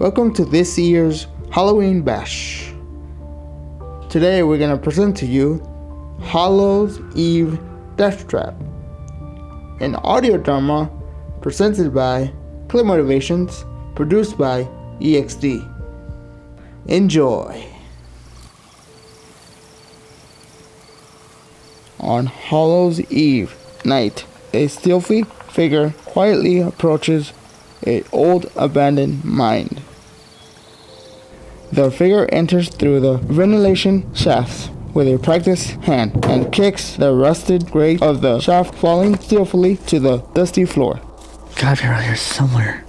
Welcome to this year's Halloween Bash. Today we're going to present to you Hallow's Eve Death Trap, an audio drama presented by Clip Motivations, produced by EXD. Enjoy. On Hallow's Eve night, a stealthy figure quietly approaches an old abandoned mine. The figure enters through the ventilation shafts with a practiced hand and kicks the rusted grate of the shaft, falling stealthily to the dusty floor. Gotta be around here somewhere.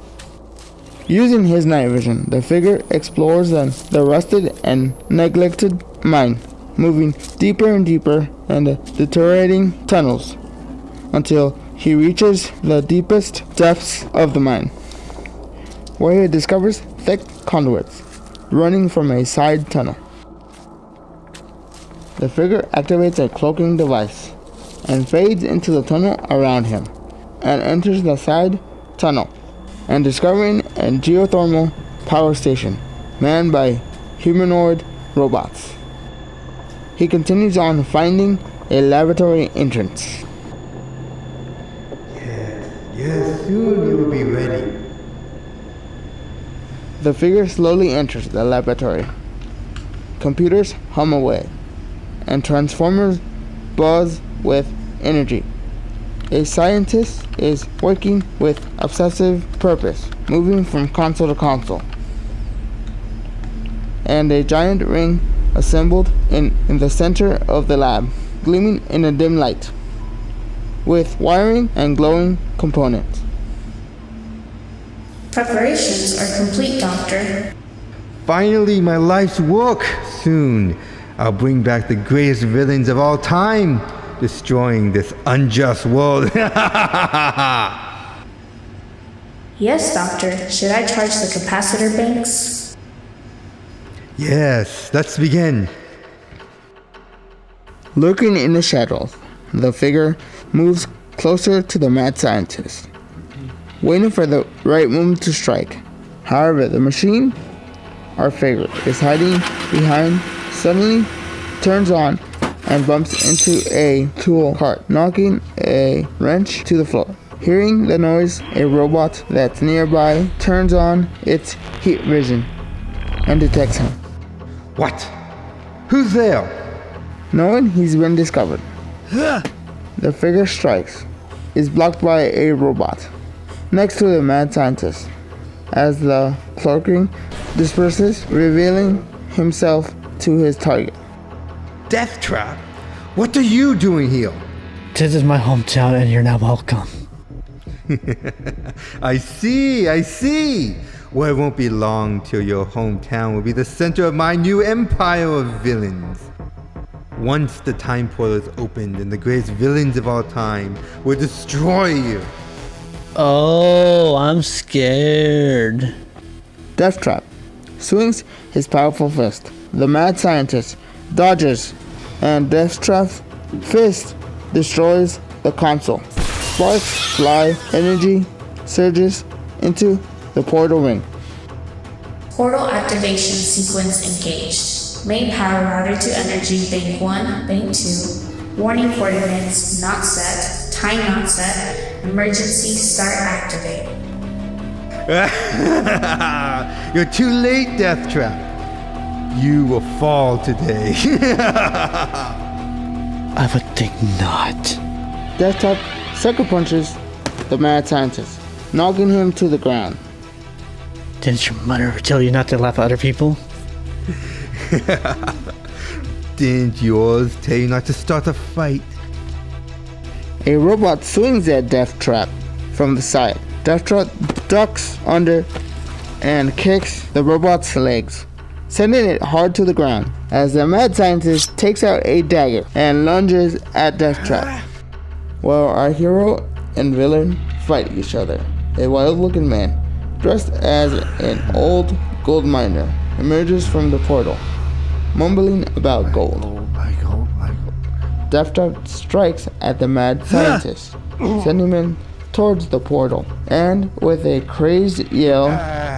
Using his night vision, the figure explores the rusted and neglected mine, moving deeper and deeper in the deteriorating tunnels until he reaches the deepest depths of the mine, where he discovers thick conduits running from a side tunnel. The figure activates a cloaking device and fades into the tunnel around him and enters the side tunnel and discovering a geothermal power station manned by humanoid robots. He continues on, finding a laboratory entrance. Yes, soon you will be ready. The figure slowly enters the laboratory. Computers hum away, and transformers buzz with energy. A scientist is working with obsessive purpose, moving from console to console. And a giant ring assembled in the center of the lab, gleaming in a dim light, with wiring and glowing components. Preparations are complete, Doctor. Finally, my life's work. Soon, I'll bring back the greatest villains of all time, destroying this unjust world. Yes, Doctor. Should I charge the capacitor banks? Yes, let's begin. Lurking in the shadows, the figure moves closer to the mad scientist, waiting for the right moment to strike. However, the machine, our figure, is hiding behind, suddenly turns on and bumps into a tool cart, knocking a wrench to the floor. Hearing the noise, a robot that's nearby turns on its heat vision and detects him. What? Who's there? Knowing he's been discovered, the figure strikes, is blocked by a robot next to the mad scientist as the cloaking disperses, revealing himself to his target. Death Trap? What are you doing here? This is my hometown and you're not welcome. I see. Well, it won't be long till your hometown will be the center of my new empire of villains. Once the time portal is opened and the greatest villains of all time will destroy you. Oh, I'm scared. Death Trap swings his powerful fist. The mad scientist dodges, and Death Trap's fist destroys the console. Sparks fly, energy surges into the portal ring. Portal activation sequence engaged. Main power router to energy bank 1, bank 2. Warning coordinates not set. Time not set. Emergency start activate. You're too late, Death Trap. You will fall today. I would think not. Death Trap sucker punches the mad scientist, knocking him to the ground. Didn't your mother tell you not to laugh at other people? Didn't yours tell you not to start a fight? A robot swings at Death Trap from the side. Death Trap ducks under and kicks the robot's legs, sending it hard to the ground as the mad scientist takes out a dagger and lunges at Death Trap. While our hero and villain fight each other, a wild-looking man, dressed as an old gold miner, emerges from the portal, mumbling about gold. My God. Death Trap strikes at the mad scientist, sending him towards the portal, and with a crazed yell,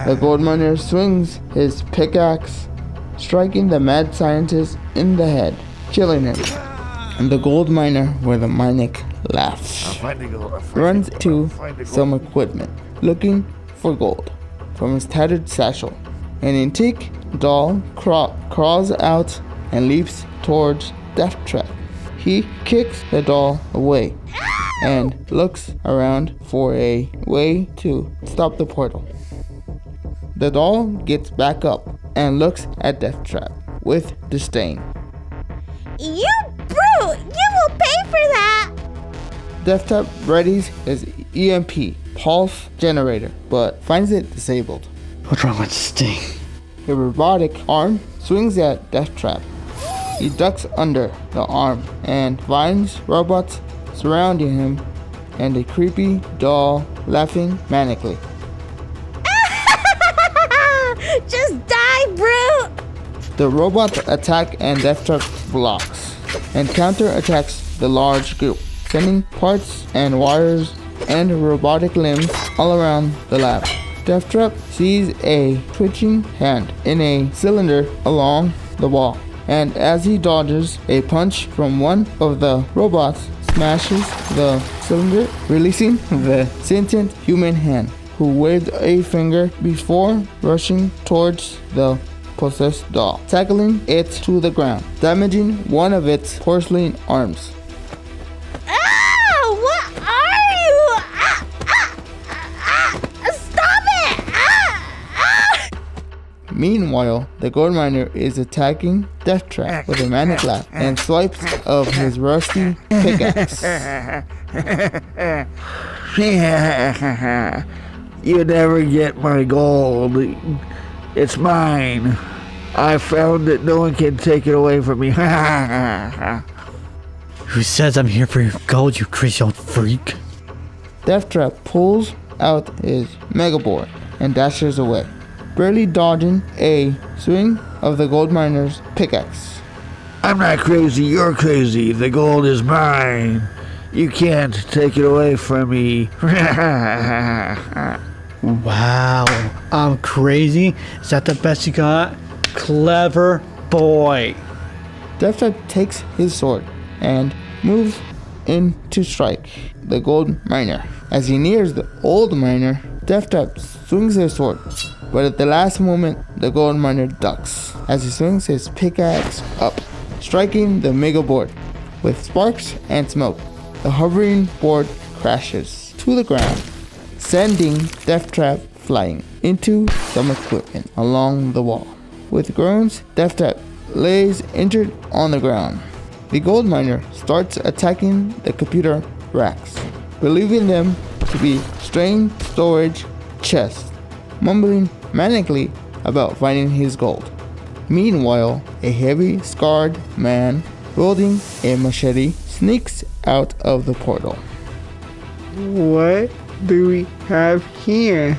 The gold miner swings his pickaxe, striking the mad scientist in the head, killing him. And the gold miner, with a maniac laugh, runs to some equipment, looking for gold from his tattered satchel. An antique doll crawls out and leaps towards Deathtrap. He kicks the doll away and looks around for a way to stop the portal. The doll gets back up and looks at Deathtrap with disdain. You brute! You will pay for that! Deathtrap readies his EMP pulse generator, but finds it disabled. What's wrong with this thing? A robotic arm swings at Deathtrap. He ducks under the arm and finds robots surrounding him and a creepy doll laughing manically. Just die, brute! The robots attack and Deathtrap blocks and counterattacks the large group, sending parts and wires and robotic limbs all around the lab. Deathtrap sees a twitching hand in a cylinder along the wall, and as he dodges, a punch from one of the robots smashes the cylinder, releasing the sentient human hand, who waved a finger before rushing towards the possessed doll, tackling it to the ground, damaging one of its porcelain arms. Ah! What are you? Stop it! Meanwhile, the gold miner is attacking Deathtrap with a manic laugh and swipes of his rusty pickaxe. You never get my gold. It's mine. I found it. No one can take it away from me. Who says I'm here for your gold, you crazy old freak? Deathtrap pulls out his mega board and dashes away, barely dodging a swing of the gold miner's pickaxe. I'm not crazy. You're crazy. The gold is mine. You can't take it away from me. Wow, I'm crazy? Is that the best you got? Clever boy. Deathtrap takes his sword and moves in to strike the gold miner. As he nears the old miner, Deathtrap swings his sword, but at the last moment, the gold miner ducks as he swings his pickaxe up, striking the mega board. With sparks and smoke, the hovering board crashes to the ground, sending Deathtrap flying into some equipment along the wall. With groans, Deathtrap lays injured on the ground. The gold miner starts attacking the computer racks, believing them to be strained storage chests, mumbling manically about finding his gold. Meanwhile, a heavy, scarred man wielding a machete sneaks out of the portal. What do we have here?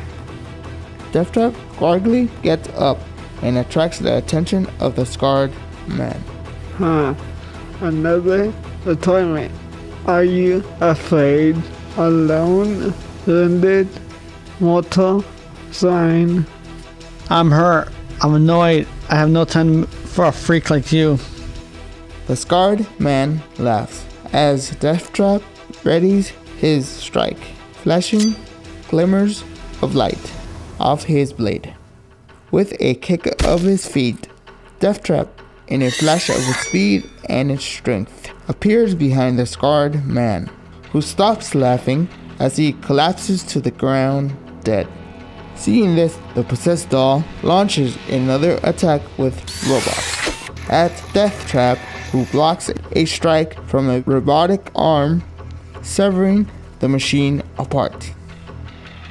Deathtrap guardedly gets up and attracts the attention of the scarred man. Another toilet. Are you afraid? Alone? Wounded? Mortal? Sign? I'm hurt. I'm annoyed. I have no time for a freak like you. The scarred man laughs as Deathtrap readies his strike, flashing glimmers of light off his blade. With a kick of his feet, Deathtrap, in a flash of its speed and its strength, appears behind the scarred man, who stops laughing as he collapses to the ground dead. Seeing this, the possessed doll launches another attack with robots at Deathtrap, who blocks a strike from a robotic arm, severing the machine apart.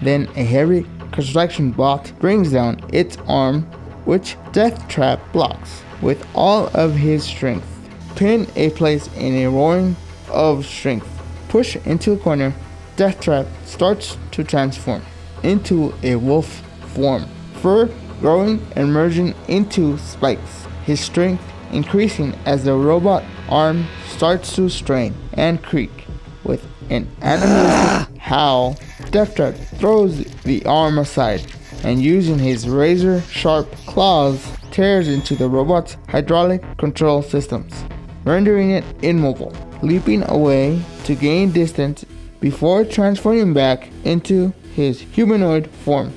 Then a heavy construction block brings down its arm, which Deathtrap blocks with all of his strength. Pin a place in a roaring of strength. Push into a corner, Deathtrap starts to transform into a wolf form, fur growing and merging into spikes, his strength increasing as the robot arm starts to strain and creak. With an animalistic howl, Deathtrap throws the arm aside and using his razor-sharp claws, tears into the robot's hydraulic control systems, rendering it immobile, leaping away to gain distance before transforming back into his humanoid form.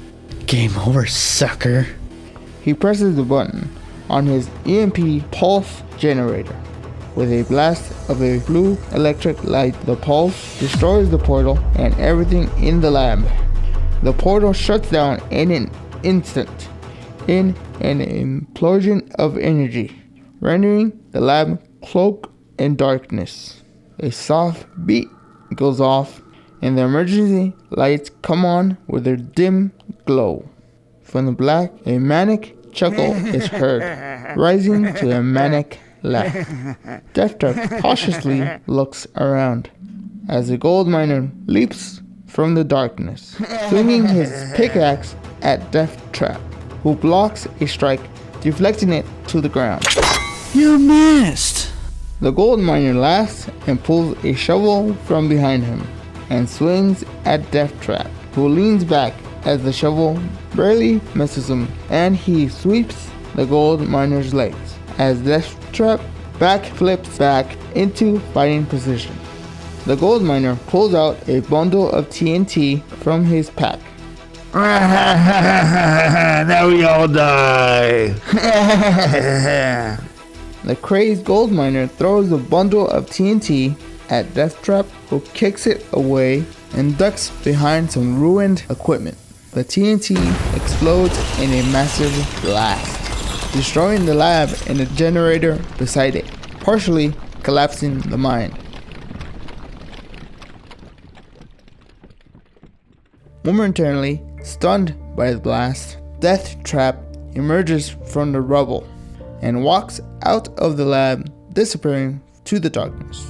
Game over, sucker. He presses the button on his EMP pulse generator. With a blast of a blue electric light, the pulse destroys the portal and everything in the lab. The portal shuts down in an instant, in an implosion of energy, rendering the lab cloaked in darkness. A soft beep goes off, and the emergency lights come on with their dim glow. From the black, a manic chuckle is heard, rising to a manic laugh. Death Trap cautiously looks around as the gold miner leaps from the darkness, swinging his pickaxe at Death Trap, who blocks a strike, deflecting it to the ground. You missed. The gold miner laughs and pulls a shovel from behind him and swings at Death Trap, who leans back as the shovel barely misses him, and he sweeps the gold miner's legs as Death Trap backflips back into fighting position. The gold miner pulls out a bundle of TNT from his pack. Now we all die. The crazed gold miner throws the bundle of TNT at Death Trap, who kicks it away and ducks behind some ruined equipment. The TNT explodes in a massive blast, destroying the lab and the generator beside it, partially collapsing the mine. Momentarily stunned by the blast, Death Trap emerges from the rubble and walks out of the lab, disappearing to the darkness.